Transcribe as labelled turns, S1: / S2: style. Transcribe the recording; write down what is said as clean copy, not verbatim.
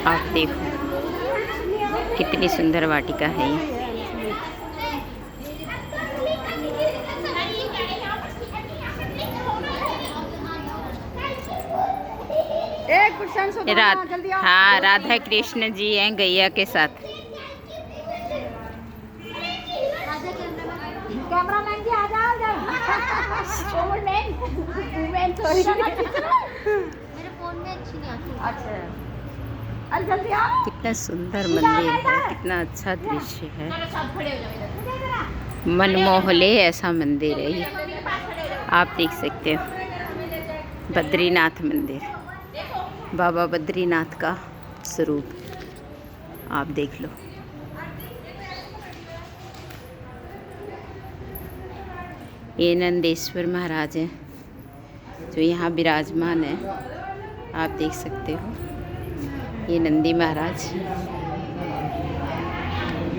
S1: आप देखो कितनी सुंदर वाटिका है ये। हाँ, राधा कृष्ण जी हैं गैया के साथ।
S2: कैमरामैन जी आ जाओ मेरे फोन में अच्छी नहीं आती। अच्छा, अरे जल्दी आओ।
S1: कितना सुंदर मंदिर है, कितना अच्छा दृश्य है, मनमोहले ऐसा मंदिर है ये। आप देख सकते हो बद्रीनाथ मंदिर, बाबा बद्रीनाथ का स्वरूप आप देख लो। ये नंदेश्वर महाराज हैं जो यहाँ विराजमान है, आप देख सकते हो। ये नंदी महाराज।